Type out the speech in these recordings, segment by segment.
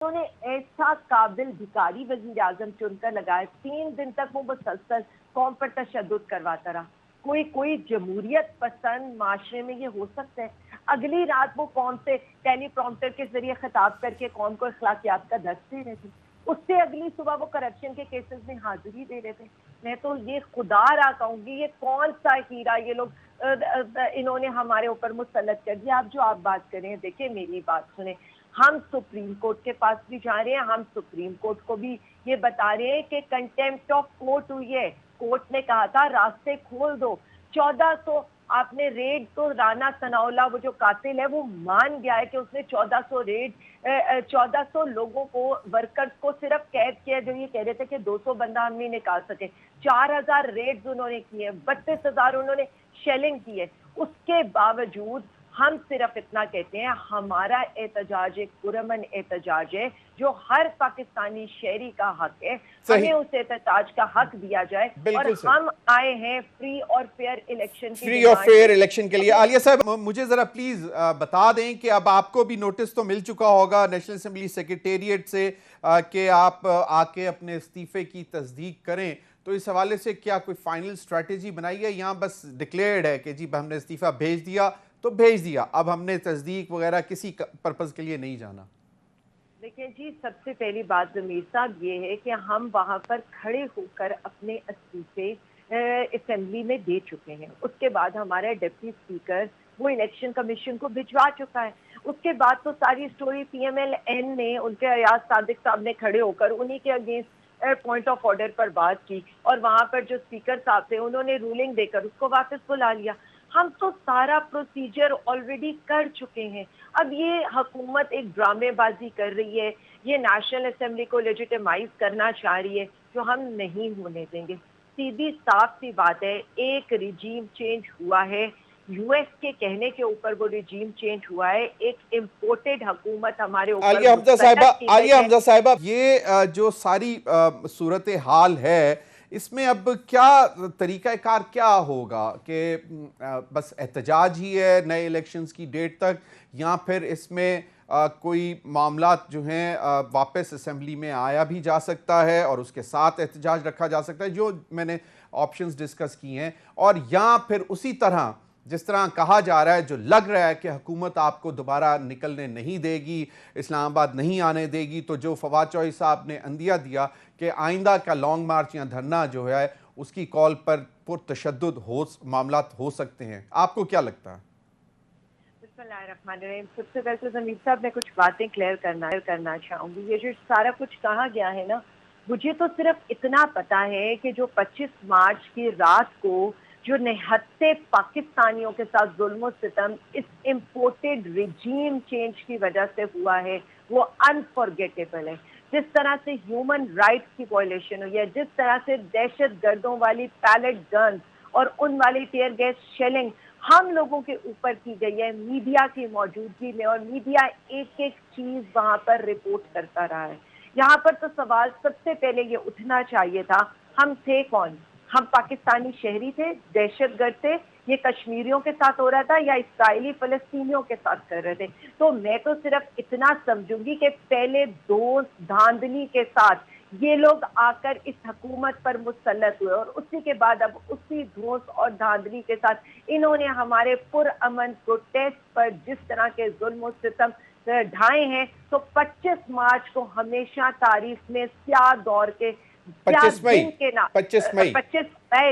انہوں نے ایسا قابل بھکاری وزیر اعظم چن کر لگایا، 3 دن تک وہ مسلسل قوم پر تشدد کرواتا رہا۔ کوئی جمہوریت پسند معاشرے میں یہ ہو سکتا ہے؟ اگلی رات وہ قوم سے ٹیلی پرومپٹر کے ذریعے خطاب کر کے قوم کو اخلاقیات کا درس دے رہے تھے، اس سے اگلی صبح وہ کرپشن کے کیسز میں حاضری دے رہے تھے۔ میں تو یہ خدا را کہوں گی، یہ کون سا ہیرا یہ لوگ انہوں نے ہمارے اوپر مسلط کر دیا۔ آپ بات کریں، دیکھیں میری بات سنیں، ہم سپریم کورٹ کے پاس بھی جا رہے ہیں، ہم سپریم کورٹ کو بھی یہ بتا رہے ہیں کہ کنٹیمپٹ آف کورٹ ہوئی ہے۔ کورٹ نے کہا تھا راستے کھول دو۔ 1400 آپ نے ریڈ تو رانا ثناء اللہ وہ جو قاتل ہے وہ مان گیا ہے کہ اس نے 1400 لوگوں کو ورکرز کو صرف قید کیا، جو یہ کہہ رہے تھے کہ 200 بندہ ہم نہیں نکال سکے۔ 4000 ریڈز انہوں نے کی ہے، 32,000 انہوں نے شیلنگ کی ہے۔ اس کے باوجود ہم صرف اتنا کہتے ہیں، ہمارا احتجاج ایک پرامن احتجاج ہے جو ہر پاکستانی شہری کا حق ہے، ہمیں اس احتجاج کا حق دیا جائے، اور ہم آئے ہیں فری اور فیئر الیکشن کے لیے۔ عالیہ صاحب مجھے ذرا پلیز بتا دیں کہ اب آپ کو بھی نوٹس تو مل چکا ہوگا نیشنل اسمبلی سیکریٹریٹ سے کہ آپ آ کے اپنے استعفے کی تصدیق کریں، تو اس حوالے سے کیا کوئی فائنل اسٹریٹجی بنائی ہے؟ یہاں بس ڈکلیئرڈ ہے کہ جی ہم نے استعفیٰ بھیج دیا تو بھیج دیا، اب ہم نے تصدیق وغیرہ کسی پرپز کے لیے نہیں جانا؟ دیکھیں جی، سب سے پہلی بات ضمیر صاحب یہ ہے کہ ہم وہاں پر کھڑے ہو کر اپنے استعفے اسمبلی میں دے چکے ہیں۔ اس کے بعد ہمارا ڈپٹی اسپیکر وہ الیکشن کمیشن کو بھجوا چکا ہے۔ اس کے بعد تو ساری story P M L N نے، ان کے ایاز صادق صاحب نے کھڑے ہو کر انہی کے اگینسٹ پوائنٹ آف آرڈر پر بات کی، اور وہاں پر جو اسپیکر صاحب تھے انہوں نے رولنگ دے کر اس کو واپس بلا لیا۔ ہم تو سارا پروسیجر آلریڈی کر چکے ہیں۔ اب یہ حکومت ایک ڈرامے بازی کر رہی ہے، یہ نیشنل اسمبلی کو لیجیٹیمائز کرنا چاہ رہی ہے، جو ہم نہیں ہونے دیں گے۔ سیدھی صاف سی بات ہے، ایک ریجیم چینج ہوا ہے، یو ایس کے کہنے کے اوپر وہ ریجیم چینج ہوا ہے، ایک امپورٹڈ حکومت ہمارے اوپر عالیہ حمزہ صاحبہ یہ جو ساری صورتحال ہے، اس میں اب کیا طریقہ کار کیا ہوگا؟ کہ بس احتجاج ہی ہے نئے الیکشنز کی ڈیٹ تک، یا پھر اس میں کوئی معاملات جو ہیں واپس اسمبلی میں آیا بھی جا سکتا ہے اور اس کے ساتھ احتجاج رکھا جا سکتا ہے، جو میں نے آپشنز ڈسکس کی ہیں، اور یا پھر اسی طرح جس طرح کہا جا رہا ہے، جو لگ رہا ہے کہ حکومت آپ کو دوبارہ نکلنے نہیں دے گی، اسلام آباد نہیں آنے دے گی، تو جو فواد چوہدری صاحب نے عندیہ دیا کہ آئندہ کا لانگ مارچ یا دھرنا جو ہے اس کی کال پر پرتشدد معاملات ہو سکتے ہیں، آپ کو کیا لگتا ہے؟ بسم اللہ الرحمن الرحیم۔ سب سے پہلے ضمیر صاحب میں کچھ باتیں کلیئر کرنا چاہوں گی۔ یہ جو سارا کچھ کہا گیا ہے نا، مجھے تو صرف اتنا پتا ہے کہ جو 25 مارچ کی رات کو جو نہتے پاکستانیوں کے ساتھ ظلم و ستم اس امپورٹڈ ریجیم چینج کی وجہ سے ہوا ہے، وہ انفارگیٹیبل ہے۔ جس طرح سے ہیومن رائٹس کی وائلیشن ہوئی ہے، جس طرح سے دہشت گردوں والی پیلٹ گنز اور ان والی ٹیئر گیس شیلنگ ہم لوگوں کے اوپر کی گئی ہے میڈیا کی موجودگی میں، اور میڈیا ایک ایک چیز وہاں پر رپورٹ کرتا رہا ہے۔ یہاں پر تو سوال سب سے پہلے یہ اٹھنا چاہیے تھا، ہم تھے کون؟ ہم پاکستانی شہری تھے، دہشت گرد تھے، یہ کشمیریوں کے ساتھ ہو رہا تھا یا اسرائیلی فلسطینیوں کے ساتھ کر رہے تھے؟ تو میں تو صرف اتنا سمجھوں گی کہ پہلے دوست دھاندلی کے ساتھ یہ لوگ آ کر اس حکومت پر مسلط ہوئے، اور اسی کے بعد اب اسی دوست اور دھاندلی کے ساتھ انہوں نے ہمارے پرامن پروٹیسٹ پر جس طرح کے ظلم و ستم ڈھائے ہیں، تو 25 مارچ کو ہمیشہ تاریخ میں سیاہ دور کے 25 مئی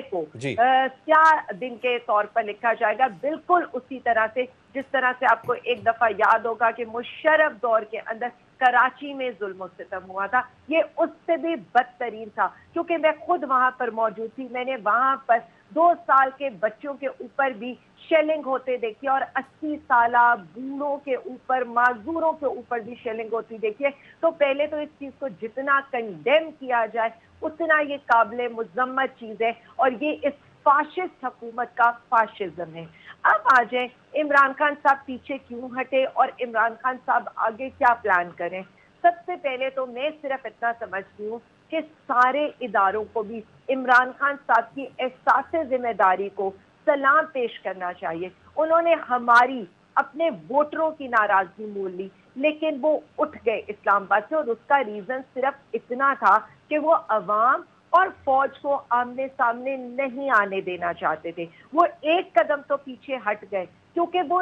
کو سیاہ دن کے طور پر لکھا جائے گا، بالکل اسی طرح سے جس طرح سے آپ کو ایک دفعہ یاد ہوگا کہ مشرف دور کے اندر کراچی میں ظلم و ستم ہوا تھا، یہ اس سے بھی بدترین تھا، کیونکہ میں خود وہاں پر موجود تھی۔ میں نے وہاں پر 2 سال کے بچوں کے اوپر بھی شیلنگ ہوتے دیکھی، اور 80 سالہ بوڑھوں کے اوپر، معذوروں کے اوپر بھی شیلنگ ہوتی دیکھی ہے۔ تو پہلے تو اس چیز کو جتنا کنڈیم کیا جائے اتنا یہ قابل مذمت چیز ہے، اور یہ اس فاشسٹ حکومت کا فاشزم ہے۔ اب آ جائیں عمران خان صاحب پیچھے کیوں ہٹے اور عمران خان صاحب آگے کیا پلان کریں۔ سب سے پہلے تو میں صرف اتنا سمجھتی ہوں کہ سارے اداروں کو بھی عمران خان صاحب کی احساس ذمہ داری کو سلام پیش کرنا چاہیے۔ انہوں نے ہماری اپنے ووٹروں کی ناراضگی مول لی، لیکن وہ اٹھ گئے اسلام آباد سے، اور اس کا ریزن صرف اتنا تھا کہ وہ عوام اور فوج کو آمنے سامنے نہیں آنے دینا چاہتے تھے۔ وہ ایک قدم تو پیچھے ہٹ گئے کیونکہ وہ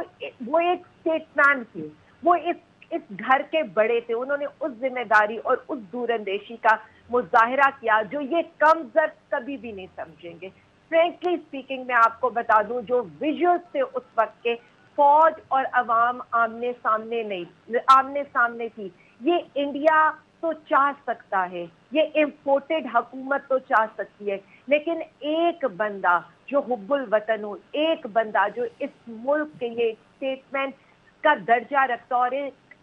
ایک اسٹیٹ مین تھے، وہ اس گھر کے بڑے تھے، انہوں نے اس ذمہ داری اور اس دور اندیشی کا مظاہرہ کیا جو یہ کم ظرف کبھی بھی نہیں سمجھیں گے۔ فرینکلی اسپیکنگ میں آپ کو بتا دوں، جو ویژولز تھے اس وقت کے، فوج اور عوام آمنے سامنے تھی۔ یہ انڈیا تو چاہ سکتا ہے، یہ امپورٹڈ حکومت تو چاہ سکتی ہے، لیکن ایک بندہ جو حب الوطن ہو، ایک بندہ جو اس ملک کے لیے اسٹیٹمنٹ کا درجہ رکھتا اور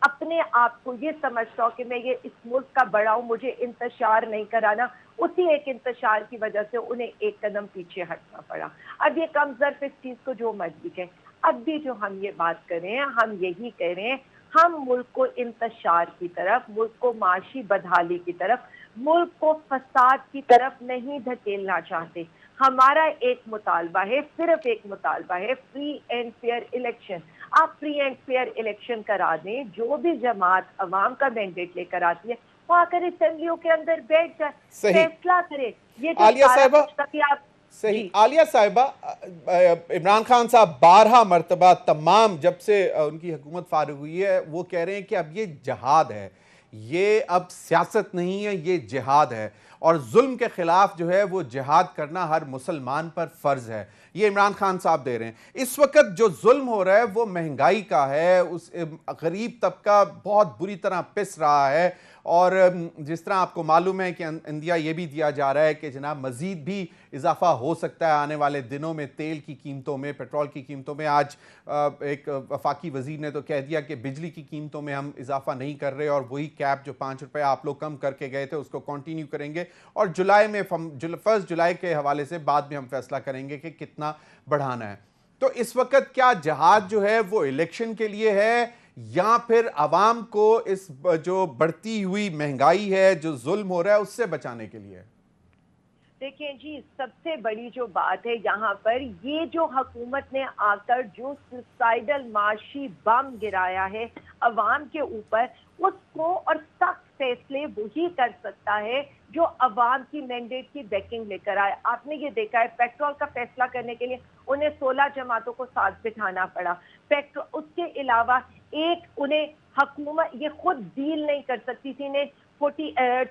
اپنے آپ کو یہ سمجھتا ہو کہ میں یہ اس ملک کا بڑا ہوں، مجھے انتشار نہیں کرانا، اسی ایک انتشار کی وجہ سے انہیں ایک قدم پیچھے ہٹنا پڑا۔ اب یہ کم ظرف اس چیز کو جو مرضی کہیں، اب بھی جو ہم یہ بات کر رہے ہیں، ہم یہی کہہ رہے ہیں، ہم ملک کو انتشار کی طرف، ملک کو معاشی بدحالی کی طرف، ملک کو فساد کی طرف نہیں دھکیلنا چاہتے۔ ہمارا ایک مطالبہ ہے، صرف ایک مطالبہ ہے، فری اینڈ فیئر الیکشن۔ آپ فری اینڈ فیئر الیکشن کرا دیں، جو بھی جماعت عوام کا مینڈیٹ لے کر آتی ہے وہ آ کر اسمبلیوں کے اندر بیٹھ جائے، فیصلہ کرے۔ یہ جو عالیہ سارا صاحبہ، کچھ کبھی آپ صحیح عالیہ صاحبہ، عمران خان صاحب 12 مرتبہ تمام جب سے ان کی حکومت فارغ ہوئی ہے وہ کہہ رہے ہیں کہ اب یہ جہاد ہے، یہ اب سیاست نہیں ہے، یہ جہاد ہے، اور ظلم کے خلاف جو ہے وہ جہاد کرنا ہر مسلمان پر فرض ہے۔ یہ عمران خان صاحب دے رہے ہیں۔ اس وقت جو ظلم ہو رہا ہے وہ مہنگائی کا ہے، اس غریب طبقہ بہت بری طرح پس رہا ہے، اور جس طرح آپ کو معلوم ہے کہ اندیا یہ بھی دیا جا رہا ہے کہ جناب مزید بھی اضافہ ہو سکتا ہے آنے والے دنوں میں تیل کی قیمتوں میں، پیٹرول کی قیمتوں میں۔ آج ایک وفاقی وزیر نے تو کہہ دیا کہ بجلی کی قیمتوں میں ہم اضافہ نہیں کر رہے، اور وہی کیپ جو 5 روپے آپ لوگ کم کر کے گئے تھے اس کو کنٹینیو کریں گے، اور جولائی میں 1 جولائی کے حوالے سے بعد میں ہم فیصلہ کریں گے کہ کتنا بڑھانا ہے۔ تو اس وقت کیا جہاد جو ہے وہ الیکشن کے لیے ہے، یا پھر عوام کو اس جو بڑھتی ہوئی مہنگائی ہے، جو ظلم ہو رہا ہے، اس سے بچانے کے لیے؟ دیکھیں جی، سب سے بڑی جو بات ہے یہاں پر، یہ جو حکومت نے آ کر جو سوسائیڈل معاشی بم گرایا ہے عوام کے اوپر، اس کو اور سخت فیصلے وہی کر سکتا ہے جو عوام کی مینڈیٹ کی بیکنگ لے کر آئے۔ آپ نے یہ دیکھا ہے پیٹرول کا فیصلہ کرنے کے لیے انہیں 16 جماعتوں کو ساتھ بٹھانا پڑا۔ اس کے علاوہ انہیں حکومت یہ خود ڈیل نہیں کر سکتی تھی، انہیں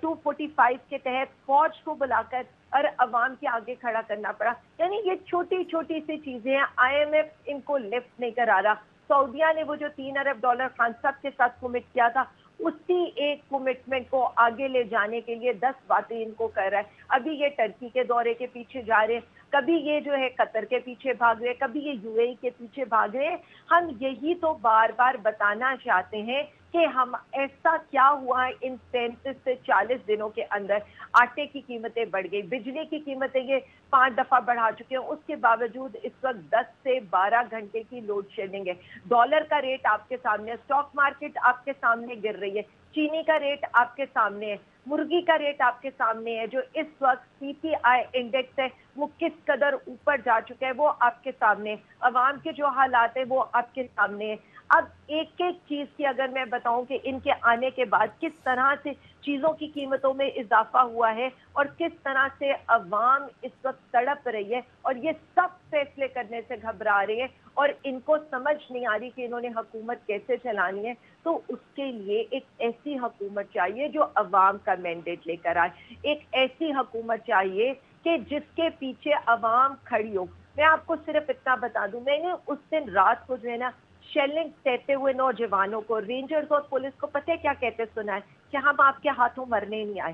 245 کے تحت فوج کو بلا کر اور عوام کے آگے کھڑا کرنا پڑا۔ یعنی یہ چھوٹی چھوٹی سی چیزیں ہیں، IMF ان کو لفٹ نہیں کرا رہا۔ سعودیہ نے وہ جو $3 ارب خان صاحب کے ساتھ کمٹ کیا تھا، اسی ایک کمٹمنٹ کو آگے لے جانے کے لیے 10 باتیں ان کو کر رہا ہے۔ ابھی یہ ٹرکی کے دورے کے پیچھے جا رہے ہیں، کبھی یہ جو ہے قطر کے پیچھے بھاگ رہے، کبھی یہ UAE کے پیچھے بھاگ رہے ہیں۔ ہم یہی تو بار بار بتانا چاہتے ہیں کہ ہم ایسا کیا ہوا ہے ان 35 سے 40 دنوں کے اندر۔ آٹے کی قیمتیں بڑھ گئی، بجلی کی قیمتیں یہ 5 دفعہ بڑھا چکے ہیں، اس کے باوجود اس وقت 10 سے 12 گھنٹے کی لوڈ شیڈنگ ہے۔ ڈالر کا ریٹ آپ کے سامنے ہے، اسٹاک مارکیٹ آپ کے سامنے گر رہی ہے، چینی کا ریٹ آپ کے سامنے ہے، مرغی کا ریٹ آپ کے سامنے ہے، جو اس وقت CPI انڈیکس ہے وہ کس قدر اوپر جا چکا ہے وہ آپ کے سامنے ہے، عوام کے جو حالات ہیں وہ آپ کے سامنے ہے۔ اب ایک ایک چیز کی اگر میں بتاؤں کہ ان کے آنے کے بعد کس طرح سے چیزوں کی قیمتوں میں اضافہ ہوا ہے اور کس طرح سے عوام اس وقت تڑپ رہی ہے، اور یہ سب فیصلے کرنے سے گھبرا رہے ہیں، اور ان کو سمجھ نہیں آ رہی کہ انہوں نے حکومت کیسے چلانی ہے۔ تو اس کے لیے ایک ایسی حکومت چاہیے جو عوام کا مینڈیٹ لے کر آئے، ایک ایسی حکومت چاہیے کہ جس کے پیچھے عوام کھڑی ہو۔ میں آپ کو صرف اتنا بتا دوں، میں نے اس دن رات کو جو ہے نا شیلنگ کہتے ہوئے نوجوانوں کو، رینجرز اور پولیس کو پتہ کیا کہتے سنا ہے کہ ہم آپ کے ہاتھوں مرنے نہیں آئے،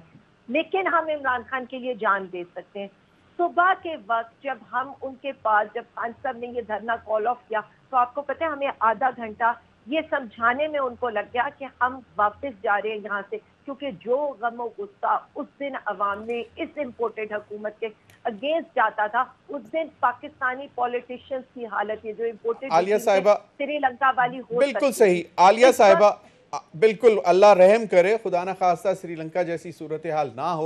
لیکن ہم عمران خان کے لیے جان دے سکتے ہیں۔ صبح کے وقت جب ہم ان کے پاس، جب خان صاحب نے یہ دھرنا کال آف کیا، تو آپ کو پتہ ہے ہمیں آدھا گھنٹہ یہ سمجھانے میں ان کو لگ گیا کہ ہم واپس جا رہے ہیں یہاں سے، کیونکہ جو غم و غصہ اس دن عوام نے اس امپورٹڈ حکومت کے اگینسٹ جاتا تھا، اس دن پاکستانی پولیٹیشنز کی حالت یہ جو امپورٹڈ عالیہ صاحبہ سری لنکا والی ہو بالکل صحیح۔ عالیہ صاحبہ بالکل، اللہ رحم کرے، خدا نہ خواستہ سری لنکا جیسی صورتحال نہ ہو۔